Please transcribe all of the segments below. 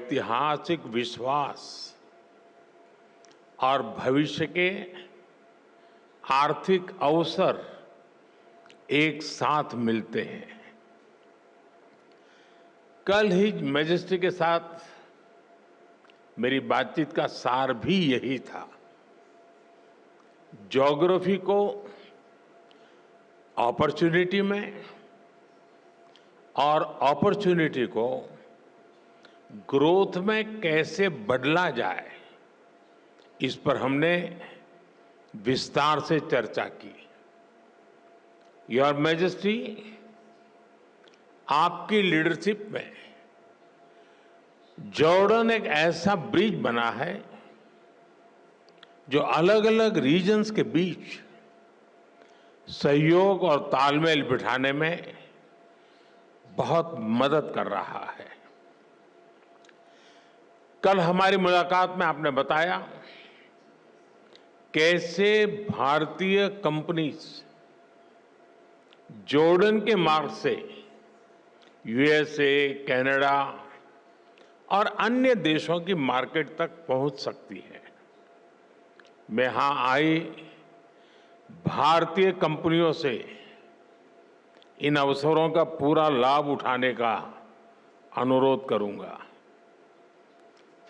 ऐतिहासिक विश्वास और भविष्य के आर्थिक अवसर एक साथ मिलते हैं। कल ही मैजेस्टी के साथ मेरी बातचीत का सार भी यही था। ज्योग्राफी को अपॉर्चुनिटी में और अपॉर्चुनिटी को ग्रोथ में कैसे बदला जाए, इस पर हमने विस्तार से चर्चा की। योर मैजेस्टी, आपकी लीडरशिप में जॉर्डन एक ऐसा ब्रिज बना है जो अलग अलग रीजन्स के बीच सहयोग और तालमेल बिठाने में बहुत मदद कर रहा है। कल हमारी मुलाकात में आपने बताया कैसे भारतीय कंपनीज जॉर्डन के मार्ग से यूएसए, कनाडा और अन्य देशों की मार्केट तक पहुंच सकती है। मैं यहां आई भारतीय कंपनियों से इन अवसरों का पूरा लाभ उठाने का अनुरोध करूंगा।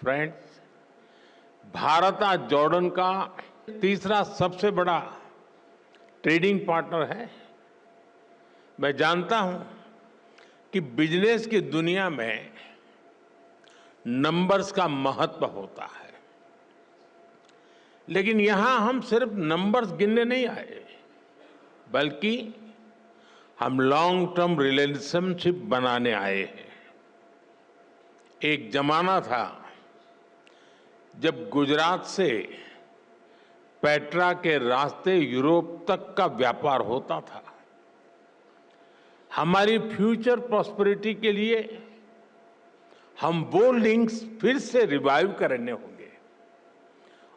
फ्रेंड्स, भारत आज जॉर्डन का तीसरा सबसे बड़ा ट्रेडिंग पार्टनर है। मैं जानता हूं कि बिजनेस की दुनिया में नंबर्स का महत्व होता है, लेकिन यहां हम सिर्फ नंबर्स गिनने नहीं आए, बल्कि हम लॉन्ग टर्म रिलेशनशिप बनाने आए हैं। एक जमाना था जब गुजरात से पेट्रा के रास्ते यूरोप तक का व्यापार होता था। हमारी फ्यूचर प्रॉस्पेरिटी के लिए हम वो लिंक्स फिर से रिवाइव करने होंगे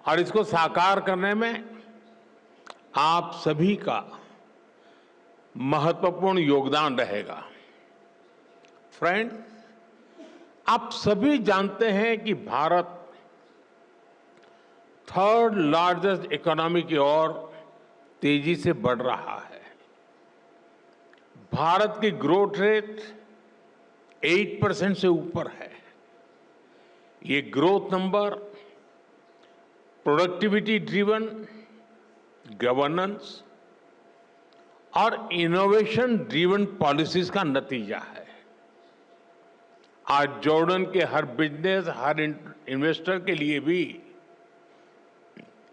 और इसको साकार करने में आप सभी का महत्वपूर्ण योगदान रहेगा। फ्रेंड्स, आप सभी जानते हैं कि भारत थर्ड लार्जेस्ट इकोनॉमी की ओर तेजी से बढ़ रहा है। भारत की ग्रोथ रेट 8% से ऊपर है। ये growth number productivity driven, governance और इनोवेशन ड्रिवन पॉलिसीज का नतीजा है। आज जॉर्डन के हर बिजनेस, हर इन्वेस्टर के लिए भी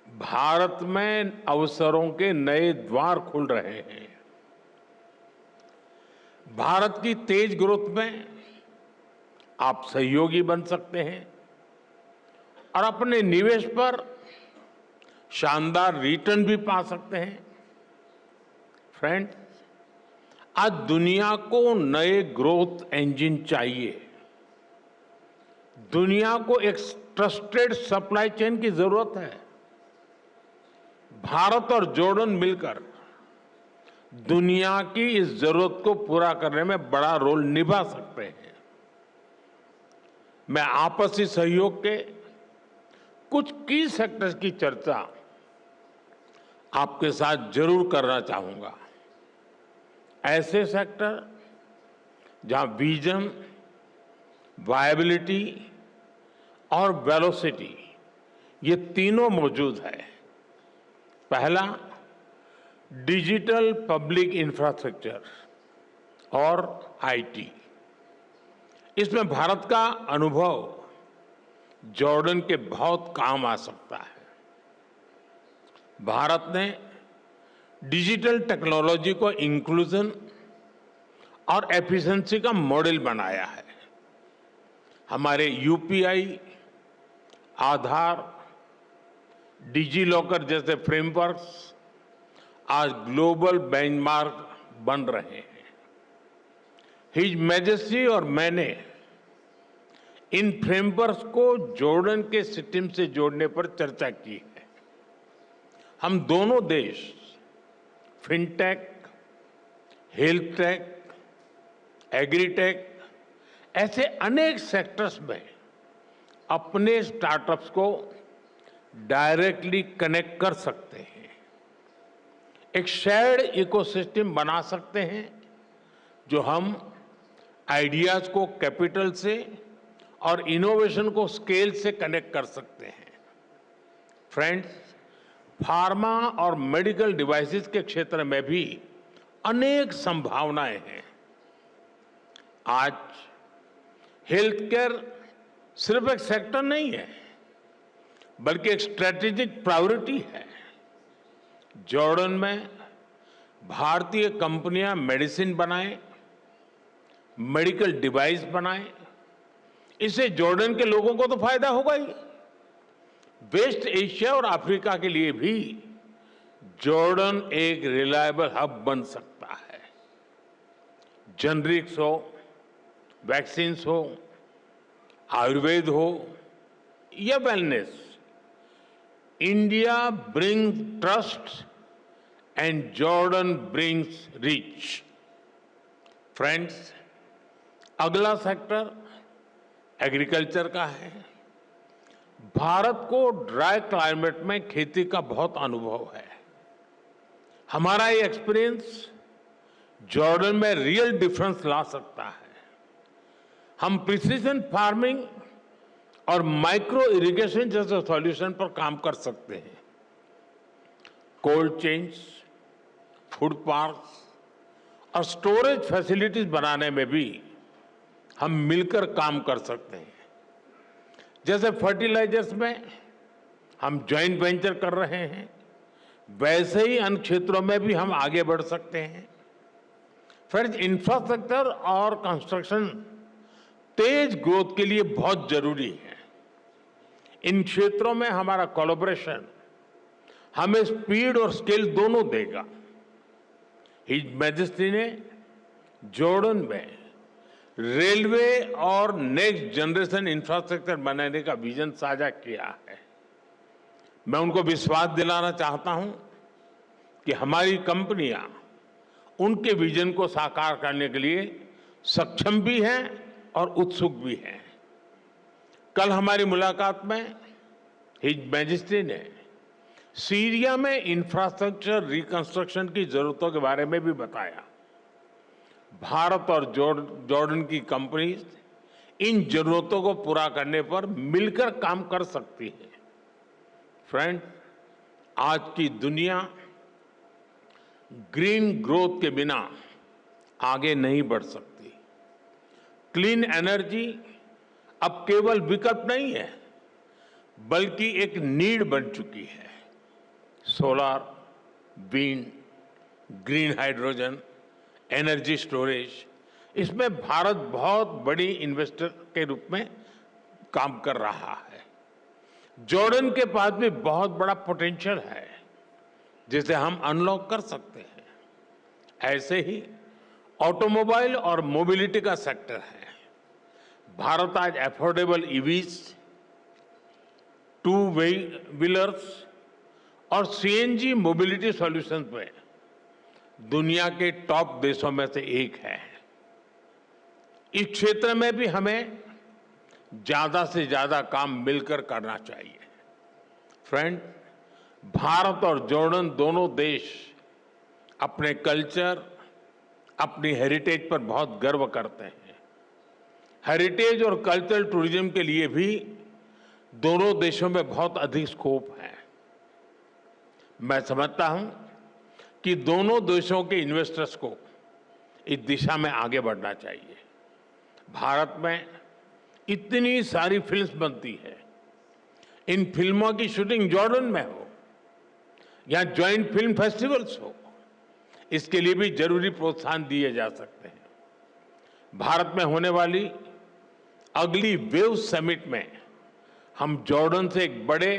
भारत में अवसरों के नए द्वार खुल रहे हैं। भारत की तेज ग्रोथ में आप सहयोगी बन सकते हैं और अपने निवेश पर शानदार रिटर्न भी पा सकते हैं। फ्रेंड्स, आज दुनिया को नए ग्रोथ इंजन चाहिए। दुनिया को एक ट्रस्टेड सप्लाई चेन की जरूरत है। भारत और जॉर्डन मिलकर दुनिया की इस जरूरत को पूरा करने में बड़ा रोल निभा सकते हैं। मैं आपसी सहयोग के कुछ की सेक्टर्स की चर्चा आपके साथ जरूर करना चाहूंगा। ऐसे सेक्टर जहां विजन, वायबिलिटी और वेलोसिटी ये तीनों मौजूद है। पहला, डिजिटल पब्लिक इंफ्रास्ट्रक्चर और आईटी। इसमें भारत का अनुभव जॉर्डन के बहुत काम आ सकता है। भारत ने डिजिटल टेक्नोलॉजी को इंक्लूजन और एफिशिएंसी का मॉडल बनाया है। हमारे यूपीआई, आधार, डिजी लॉकर जैसे फ्रेमवर्क्स आज ग्लोबल बेंचमार्क बन रहे हैं। हिज मैजेस्टी और मैंने इन फ्रेमवर्क्स को जॉर्डन के सिस्टम से जोड़ने पर चर्चा की है। हम दोनों देश फिनटेक, हेल्थ टेक, एग्रीटेक ऐसे अनेक सेक्टर्स में अपने स्टार्टअप्स को डायरेक्टली कनेक्ट कर सकते हैं, एक शेयर्ड इकोसिस्टम बना सकते हैं जो हम आइडियाज को कैपिटल से और इनोवेशन को स्केल से कनेक्ट कर सकते हैं। फ्रेंड्स, फार्मा और मेडिकल डिवाइसेस के क्षेत्र में भी अनेक संभावनाएं हैं। आज हेल्थ केयर सिर्फ एक सेक्टर नहीं है, बल्कि एक स्ट्रेटेजिक प्रायोरिटी है। जॉर्डन में भारतीय कंपनियां मेडिसिन बनाएं, मेडिकल डिवाइस बनाएं, इससे जॉर्डन के लोगों को तो फायदा होगा ही, वेस्ट एशिया और अफ्रीका के लिए भी जॉर्डन एक रिलायबल हब बन सकता है। जेनरिक्स हो, वैक्सीन्स हो, आयुर्वेद हो या wellness, India brings trust and Jordan brings reach. Friends, अगला सेक्टर एग्रीकल्चर का है। भारत को ड्राई क्लाइमेट में खेती का बहुत अनुभव है। हमारा ये एक्सपीरियंस जॉर्डन में रियल डिफरेंस ला सकता है। हम प्रिसीजन फार्मिंग और माइक्रो इरिगेशन जैसे सॉल्यूशन पर काम कर सकते हैं। कोल्ड चेन्स, फूड पार्क्स और स्टोरेज फैसिलिटीज बनाने में भी हम मिलकर काम कर सकते हैं। जैसे फर्टिलाइजर्स में हम जॉइंट वेंचर कर रहे हैं, वैसे ही अन्य क्षेत्रों में भी हम आगे बढ़ सकते हैं। फ्रेंड्स, इंफ्रास्ट्रक्चर और कंस्ट्रक्शन तेज ग्रोथ के लिए बहुत जरूरी है। इन क्षेत्रों में हमारा कोलैबोरेशन हमें स्पीड और स्केल दोनों देगा। हिज मैजेस्टी ने जॉर्डन में रेलवे और नेक्स्ट जनरेशन इंफ्रास्ट्रक्चर बनाने का विजन साझा किया है। मैं उनको विश्वास दिलाना चाहता हूं कि हमारी कंपनियां उनके विजन को साकार करने के लिए सक्षम भी हैं और उत्सुक भी हैं। कल हमारी मुलाकात में हिज मैजेस्टी ने सीरिया में इंफ्रास्ट्रक्चर रिकंस्ट्रक्शन की जरूरतों के बारे में भी बताया। भारत और जॉर्डन की कंपनीज इन जरूरतों को पूरा करने पर मिलकर काम कर सकती है। फ्रेंड, आज की दुनिया ग्रीन ग्रोथ के बिना आगे नहीं बढ़ सकती। क्लीन एनर्जी अब केवल विकल्प नहीं है, बल्कि एक नीड बन चुकी है। Solar, wind, green hydrogen, energy storage, इसमें भारत बहुत बड़ी इन्वेस्टर के रूप में काम कर रहा है। जॉर्डन के पास भी बहुत बड़ा पोटेंशियल है जिसे हम अनलॉक कर सकते हैं। ऐसे ही ऑटोमोबाइल और मोबिलिटी का सेक्टर है। भारत आज अफोर्डेबल ईवीज, टू व्हीलर्स और सीएनजी मोबिलिटी सॉल्यूशंस में दुनिया के टॉप देशों में से एक है। इस क्षेत्र में भी हमें ज्यादा से ज्यादा काम मिलकर करना चाहिए। फ्रेंड, भारत और जॉर्डन दोनों देश अपने कल्चर, अपनी हेरिटेज पर बहुत गर्व करते हैं। हेरिटेज और कल्चरल टूरिज्म के लिए भी दोनों देशों में बहुत अधिक स्कोप है। मैं समझता हूं कि दोनों देशों के इन्वेस्टर्स को इस दिशा में आगे बढ़ना चाहिए। भारत में इतनी सारी फिल्म्स बनती है, इन फिल्मों की शूटिंग जॉर्डन में हो या ज्वाइंट फिल्म फेस्टिवल्स हो, इसके लिए भी जरूरी प्रोत्साहन दिए जा सकते हैं। भारत में होने वाली अगली वेव समिट में हम जॉर्डन से एक बड़े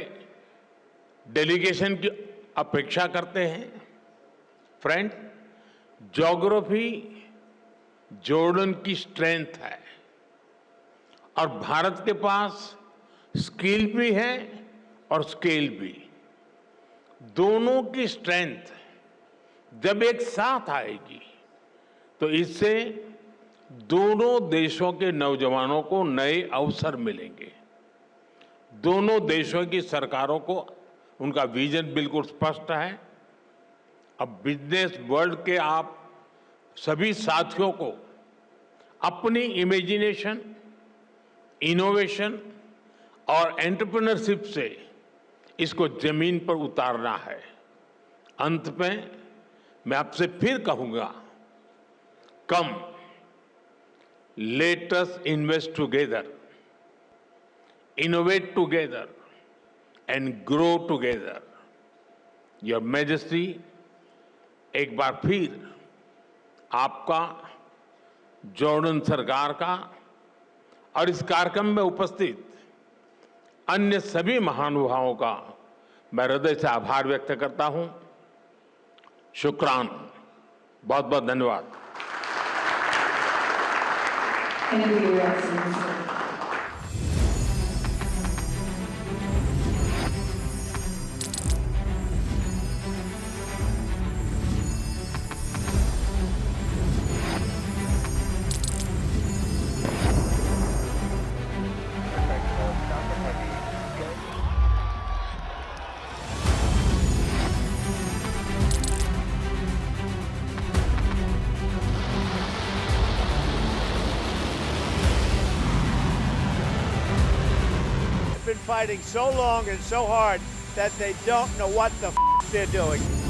डेलीगेशन की अपेक्षा करते हैं। फ्रेंड, ज्योग्राफी जॉर्डन की स्ट्रेंथ है और भारत के पास स्किल भी है और स्केल भी। दोनों की स्ट्रेंथ जब एक साथ आएगी तो इससे दोनों देशों के नौजवानों को नए अवसर मिलेंगे। दोनों देशों की सरकारों को उनका विजन बिल्कुल स्पष्ट है। अब बिजनेस वर्ल्ड के आप सभी साथियों को अपनी इमेजिनेशन, इनोवेशन और एंटरप्रेन्योरशिप से इसको जमीन पर उतारना है। अंत में मैं आपसे फिर कहूंगा, come let us invest together, innovate together and grow together. Your Majesty, एक बार फिर आपका, जॉर्डन सरकार का और इस कार्यक्रम में उपस्थित अन्य सभी महानुभावों का मैं हृदय से आभार व्यक्त करता हूं। शुक्रान, बहुत बहुत धन्यवाद। Thank you, Your Excellency. Been fighting so long and so hard that they don't know what the they're doing.